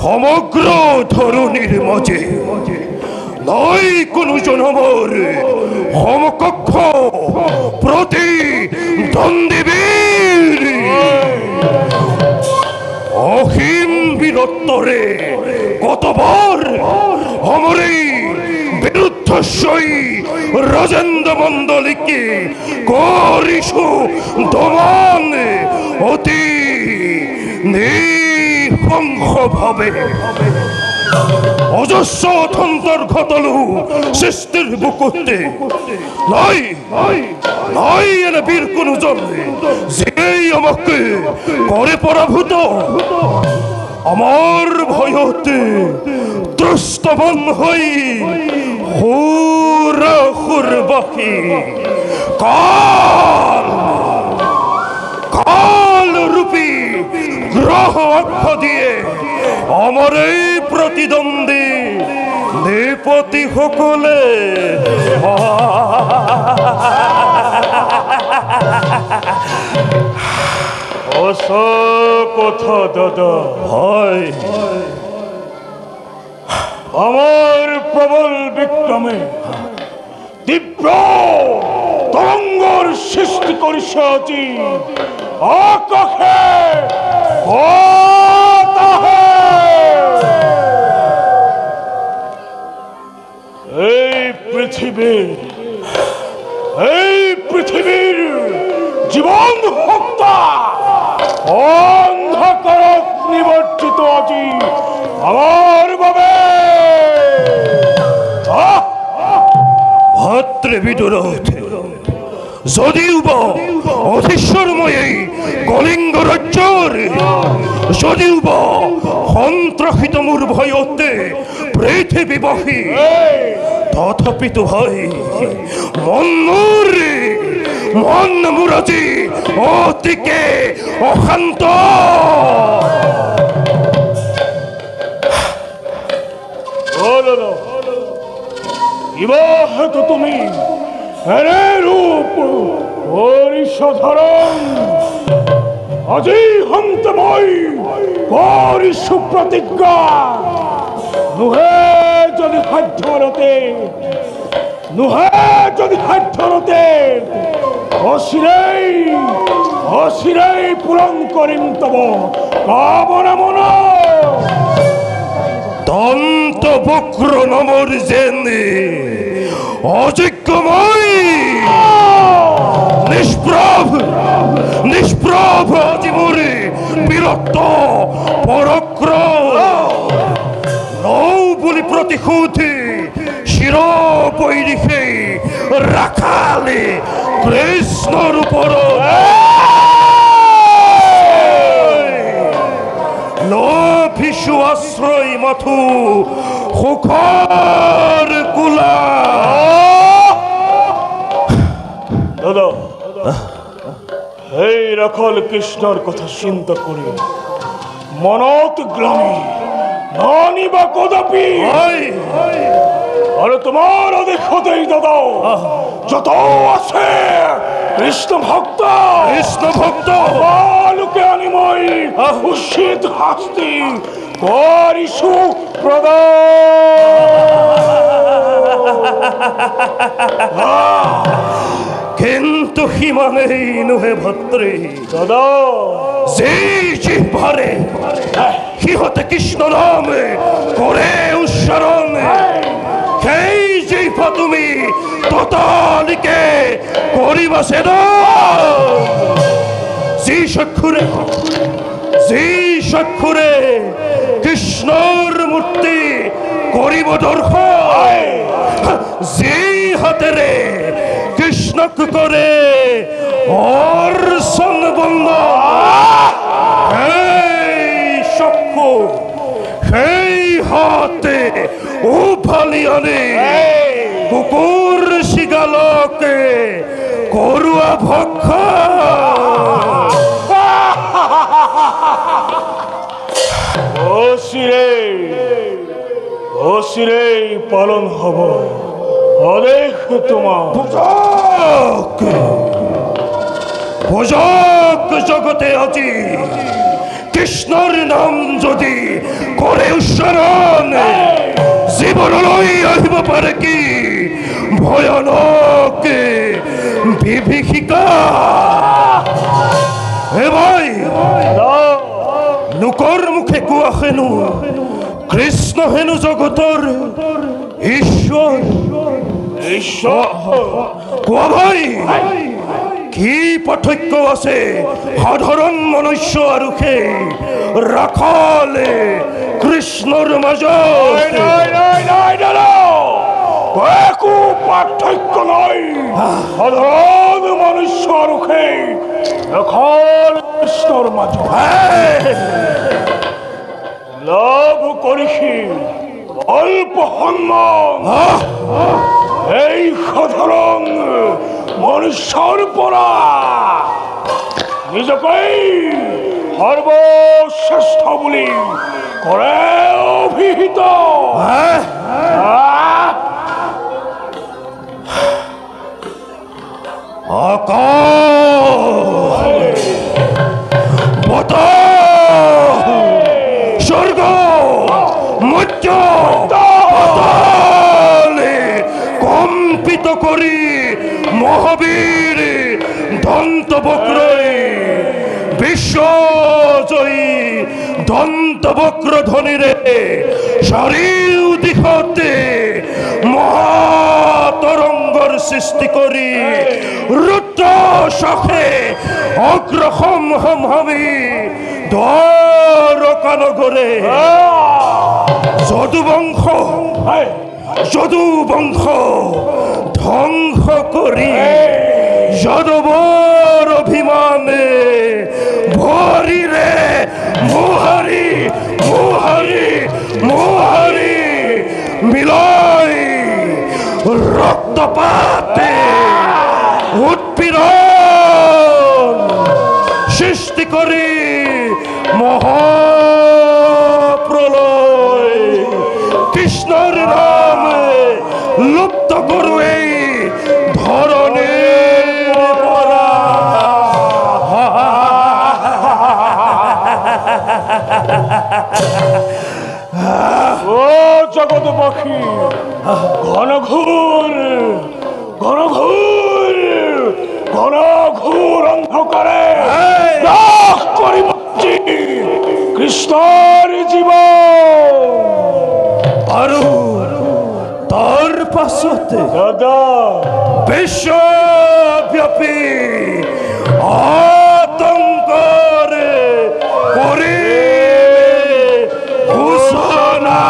সমগ্র ধরণীর মাঝে নাই কোন জনমর সমকক্ষ প্রতিদ্বন্দ্বীবীর অহিম বীরত্বরে কতবার আমার এই বিরুদ্ধস্বই রাজেন্দ্র মণ্ডলীকে করিসু দমন অতি নিঃসংশভাবে অজস্র অন্তর্ঘটলু সৃষ্টির বুকুতে নাই নাই এনে বীর কোন জন যেই আমাকে করে পরাভূত আমার ভয়তে ত্রস্তবন হই হুরা হুরবাহি কাল কাল রূপী গ্রহ অক্ষ দিয়ে আমার এই প্রতিদ্বন্দ্বী নৃপতি সকলে কথা দাদা হয় আমার প্রবল বিক্রমে তীব্র তরঙ্গর সৃষ্টি করিছে আজি আকাশে এই পৃথিবীর জীবন হত্যা অন্ধকার নিবর্জিত আজি আমার ভাবে ভাতৃবিদুরথ যদিও বা অধীশ্বরময় কলিঙ্গ রাজ্যর যদিও বা সন্ত্রাসিত মোর ভয়তে পৃথিবীবাসী তথাপি তো ভাই মন মোর আজি অতিকে অশান্ত ইবাহত তুমি এরে রূপ হরিষধরণ আজি হন্তময় করি সুপ্রতিজ্ঞা নুহে যদি সাধ্যরতে অশিরেই পূরণ করিম তব কামনা মন দন্ত বক্র নমর জেনে অযোগ্যময় নিষ্প্রভ জীবনে বিরক্ত পরক্রম নৌ বলি প্রতিশোধে শির বৈরিখে রাখালে কৃষ্ণর উপর লোভিসু আশ্রয় মাথু সুখর কুলা দাদা এই রাখাল কৃষ্ণর কথা চিন্তা করে মনত গ্লানি নানি বা কদাপি আরে তোমার দেখতেই দাদা যত আছে কৃষ্ণ ভক্ত লোকে আনিময় উষিত হাস্তি করিসু কিন্তু হিমানেই নুহে ভদ্রে দাদা যে ভারে হিহতে কৃষ্ণ নামে করে উচ্চারণ সেই জিহ্বা তুমি ততালিকে করিবা সেদ যে চক্ষুরে কৃষ্ণর মূর্তি করিব দর্শন যে হাতেরে কৃষ্ণক করে অর্চন বন্দন চক্ষু সেই হাতে উফালি আনে কুকুর শিগালকে করুয়া ভক্ষ অশিরে পালন হব অনেক তোমার ভোজক জগতে আজি কৃষ্ণর নাম যদি করে উচ্চারণ জীবনলৈ আহিব পাৰে কি ভয়ানক বিভীষিকা। হে ভাই, লোকৰ মুখে কোৱা হেনো কৃষ্ণ হেনো জগতৰ ঈশ্বৰ। কোৱা ভাই, কি পাৰ্থক্য আছে সাধাৰণ মনুষ্য আৰু সেই ৰাখালে কৃষ্ণৰ মাজত? একো পাৰ্থক্য নাই সাধাৰণ মনুষ্য আৰু সেই ৰাখাল কৃষ্ণৰ মাজত। লাভ কৰিছি অল্প সন্মান এই সাধাৰণ মনুষ্যৰ পৰা নিজকেই সৰ্বশ্ৰেষ্ঠ বুলি কৰে অভিহিত। স্বর্গ মধ্য কম্পিত করি মহাবীর দন্তবক্রই বিশ্বজয়ী দন্তবক্র ধ্বনিরে চাৰিও দিশতে মহাতৰংগৰ সৃষ্টি কৰি ৰুদ্ৰ শাখে অগ্ৰসম ভাবি দ্বাৰকা নগৰে যদুবংশ ধ্বংস কৰি যাদৱৰ অভিমানে ভৰিৰে মোহাৰি মোহাৰি মোহাৰি মিলাই ৰক্তপাতে উৎপীড়ন সৃষ্টি কৰি মহাপ্ৰলয় কৃষ্ণৰ নাম লুপ্ত কৰোৱে ধৰণীৰ পৰা। ও জগতবাসী, ঘনঘোর ঘনঘোর ঘনঘোর অন্ধকারে নাশ কৰিব কৃষ্ণৰ জীবন। আৰু তাৰ পাছতে দাদা বিশ্বব্যাপী আতংকৰে কৰি ঘোষণা।